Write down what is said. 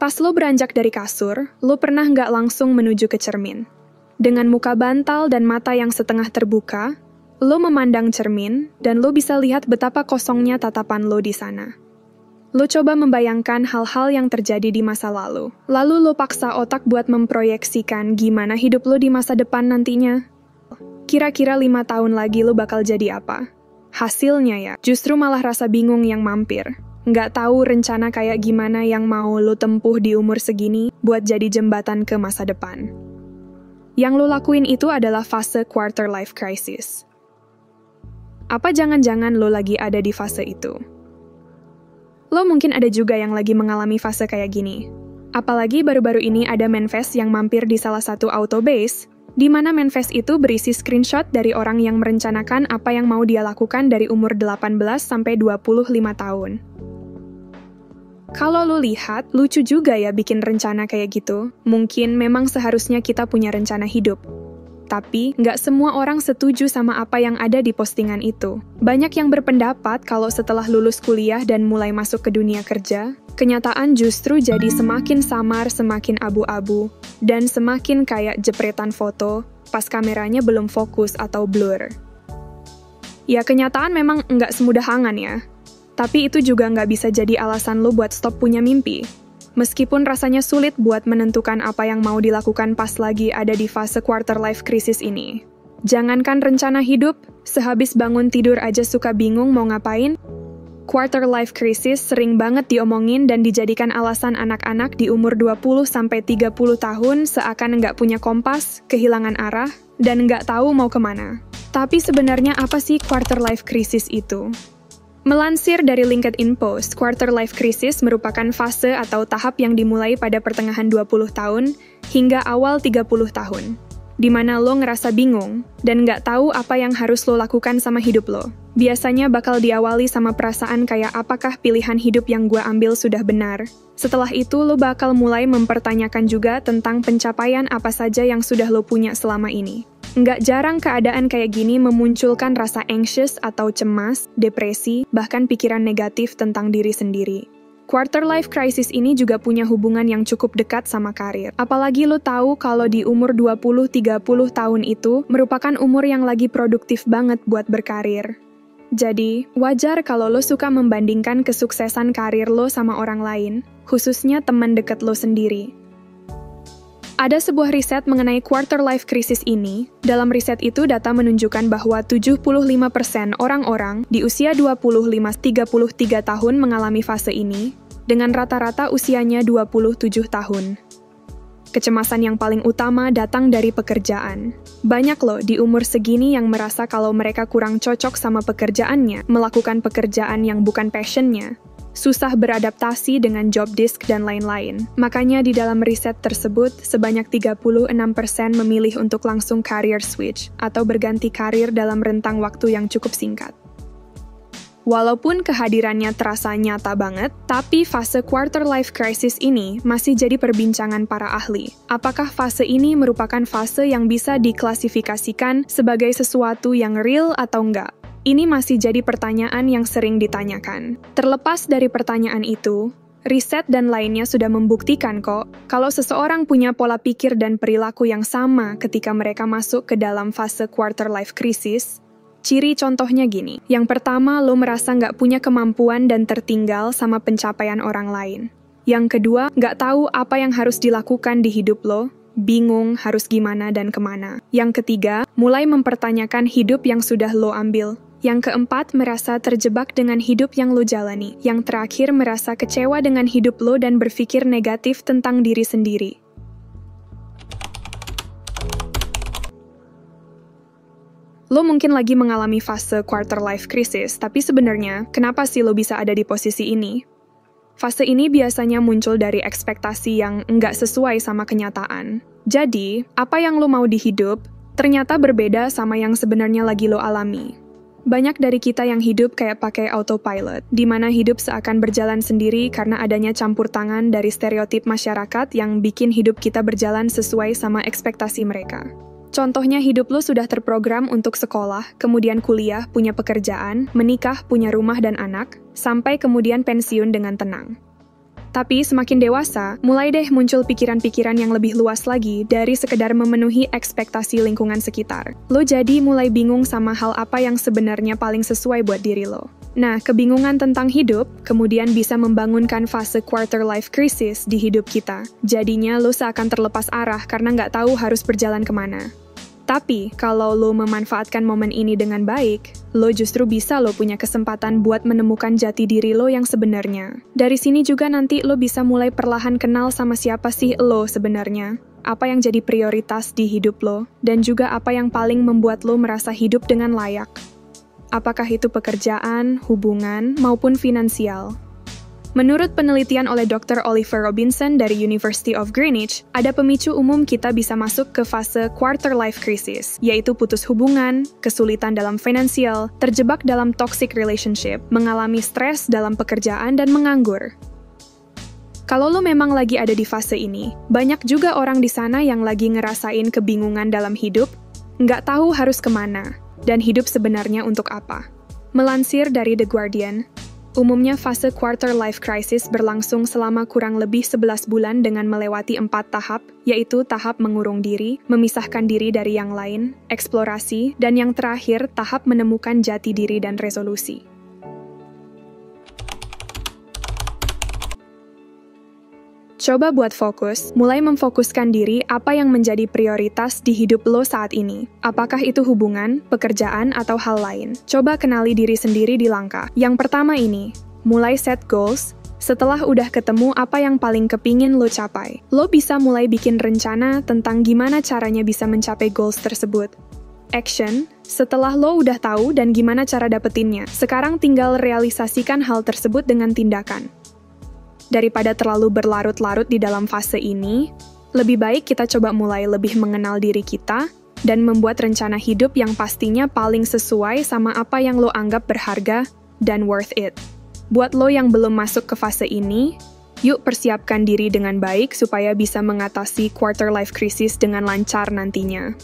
Pas lo beranjak dari kasur, lo pernah nggak langsung menuju ke cermin? Dengan muka bantal dan mata yang setengah terbuka, lo memandang cermin dan lo bisa lihat betapa kosongnya tatapan lo di sana. Lo coba membayangkan hal-hal yang terjadi di masa lalu. Lalu lo paksa otak buat memproyeksikan gimana hidup lo di masa depan nantinya. Kira-kira 5 tahun lagi lo bakal jadi apa? Hasilnya ya, justru malah rasa bingung yang mampir. Nggak tahu rencana kayak gimana yang mau lo tempuh di umur segini buat jadi jembatan ke masa depan. Yang lo lakuin itu adalah fase quarter life crisis. Apa jangan-jangan lo lagi ada di fase itu? Lo mungkin ada juga yang lagi mengalami fase kayak gini. Apalagi baru-baru ini ada manifest yang mampir di salah satu autobase, di mana manifest itu berisi screenshot dari orang yang merencanakan apa yang mau dia lakukan dari umur 18 sampai 25 tahun. Kalau lo lihat, lucu juga ya bikin rencana kayak gitu. Mungkin memang seharusnya kita punya rencana hidup. Tapi, nggak semua orang setuju sama apa yang ada di postingan itu. Banyak yang berpendapat kalau setelah lulus kuliah dan mulai masuk ke dunia kerja, kenyataan justru jadi semakin samar, semakin abu-abu, dan semakin kayak jepretan foto pas kameranya belum fokus atau blur. Ya, kenyataan memang nggak semudah angan ya. Tapi itu juga nggak bisa jadi alasan lo buat stop punya mimpi. Meskipun rasanya sulit buat menentukan apa yang mau dilakukan pas lagi ada di fase quarter life crisis ini. Jangankan rencana hidup, sehabis bangun tidur aja suka bingung mau ngapain. Quarter life crisis sering banget diomongin dan dijadikan alasan anak-anak di umur 20-30 tahun seakan nggak punya kompas, kehilangan arah, dan nggak tahu mau kemana. Tapi sebenarnya apa sih quarter life crisis itu? Melansir dari LinkedIn Post, quarter life crisis merupakan fase atau tahap yang dimulai pada pertengahan 20 tahun hingga awal 30 tahun, di mana lo ngerasa bingung dan nggak tahu apa yang harus lo lakukan sama hidup lo. Biasanya bakal diawali sama perasaan kayak apakah pilihan hidup yang gue ambil sudah benar. Setelah itu lo bakal mulai mempertanyakan juga tentang pencapaian apa saja yang sudah lo punya selama ini. Nggak jarang keadaan kayak gini memunculkan rasa anxious atau cemas, depresi, bahkan pikiran negatif tentang diri sendiri. Quarter life crisis ini juga punya hubungan yang cukup dekat sama karir. Apalagi lo tahu kalau di umur 20-30 tahun itu merupakan umur yang lagi produktif banget buat berkarir. Jadi, wajar kalau lo suka membandingkan kesuksesan karir lo sama orang lain, khususnya teman dekat lo sendiri. Ada sebuah riset mengenai quarter life crisis ini. Dalam riset itu, data menunjukkan bahwa 75% orang-orang di usia 25-33 tahun mengalami fase ini, dengan rata-rata usianya 27 tahun. Kecemasan yang paling utama datang dari pekerjaan. Banyak loh di umur segini yang merasa kalau mereka kurang cocok sama pekerjaannya, melakukan pekerjaan yang bukan passion-nya, susah beradaptasi dengan job disk dan lain-lain. Makanya di dalam riset tersebut, sebanyak 36% memilih untuk langsung career switch atau berganti karir dalam rentang waktu yang cukup singkat. Walaupun kehadirannya terasa nyata banget, tapi fase quarter life crisis ini masih jadi perbincangan para ahli. Apakah fase ini merupakan fase yang bisa diklasifikasikan sebagai sesuatu yang real atau enggak? Ini masih jadi pertanyaan yang sering ditanyakan. Terlepas dari pertanyaan itu, riset dan lainnya sudah membuktikan kok, kalau seseorang punya pola pikir dan perilaku yang sama ketika mereka masuk ke dalam fase quarter life crisis. Ciri contohnya gini. Yang pertama, lo merasa nggak punya kemampuan dan tertinggal sama pencapaian orang lain. Yang kedua, nggak tahu apa yang harus dilakukan di hidup lo, bingung harus gimana dan kemana. Yang ketiga, mulai mempertanyakan hidup yang sudah lo ambil. Yang keempat, merasa terjebak dengan hidup yang lo jalani. Yang terakhir, merasa kecewa dengan hidup lo dan berpikir negatif tentang diri sendiri. Lo mungkin lagi mengalami fase quarter life crisis, tapi sebenarnya, kenapa sih lo bisa ada di posisi ini? Fase ini biasanya muncul dari ekspektasi yang nggak sesuai sama kenyataan. Jadi, apa yang lo mau di hidup, ternyata berbeda sama yang sebenarnya lagi lo alami. Banyak dari kita yang hidup kayak pakai autopilot, di mana hidup seakan berjalan sendiri karena adanya campur tangan dari stereotip masyarakat yang bikin hidup kita berjalan sesuai sama ekspektasi mereka. Contohnya hidup lo sudah terprogram untuk sekolah, kemudian kuliah, punya pekerjaan, menikah, punya rumah dan anak, sampai kemudian pensiun dengan tenang. Tapi semakin dewasa, mulai deh muncul pikiran-pikiran yang lebih luas lagi dari sekedar memenuhi ekspektasi lingkungan sekitar. Lo jadi mulai bingung sama hal apa yang sebenarnya paling sesuai buat diri lo. Nah, kebingungan tentang hidup kemudian bisa membangunkan fase quarter life crisis di hidup kita. Jadinya lo seakan terlepas arah karena nggak tahu harus berjalan kemana. Tapi, kalau lo memanfaatkan momen ini dengan baik, lo justru bisa lo punya kesempatan buat menemukan jati diri lo yang sebenarnya. Dari sini juga nanti lo bisa mulai perlahan kenal sama siapa sih lo sebenarnya, apa yang jadi prioritas di hidup lo, dan juga apa yang paling membuat lo merasa hidup dengan layak. Apakah itu pekerjaan, hubungan, maupun finansial. Menurut penelitian oleh Dr. Oliver Robinson dari University of Greenwich, ada pemicu umum kita bisa masuk ke fase quarter life crisis, yaitu putus hubungan, kesulitan dalam finansial, terjebak dalam toxic relationship, mengalami stres dalam pekerjaan, dan menganggur. Kalau lo memang lagi ada di fase ini, banyak juga orang di sana yang lagi ngerasain kebingungan dalam hidup, nggak tahu harus kemana, dan hidup sebenarnya untuk apa. Melansir dari The Guardian, umumnya fase quarter life crisis berlangsung selama kurang lebih 11 bulan dengan melewati 4 tahap, yaitu tahap mengurung diri, memisahkan diri dari yang lain, eksplorasi, dan yang terakhir tahap menemukan jati diri dan resolusi. Coba buat fokus, mulai memfokuskan diri apa yang menjadi prioritas di hidup lo saat ini. Apakah itu hubungan, pekerjaan, atau hal lain? Coba kenali diri sendiri di langkah. Yang pertama ini, mulai set goals. Setelah udah ketemu apa yang paling kepingin lo capai, lo bisa mulai bikin rencana tentang gimana caranya bisa mencapai goals tersebut. Action, setelah lo udah tahu dan gimana cara dapetinnya, sekarang tinggal realisasikan hal tersebut dengan tindakan. Daripada terlalu berlarut-larut di dalam fase ini, lebih baik kita coba mulai lebih mengenal diri kita dan membuat rencana hidup yang pastinya paling sesuai sama apa yang lo anggap berharga dan worth it. Buat lo yang belum masuk ke fase ini, yuk persiapkan diri dengan baik supaya bisa mengatasi quarter life crisis dengan lancar nantinya.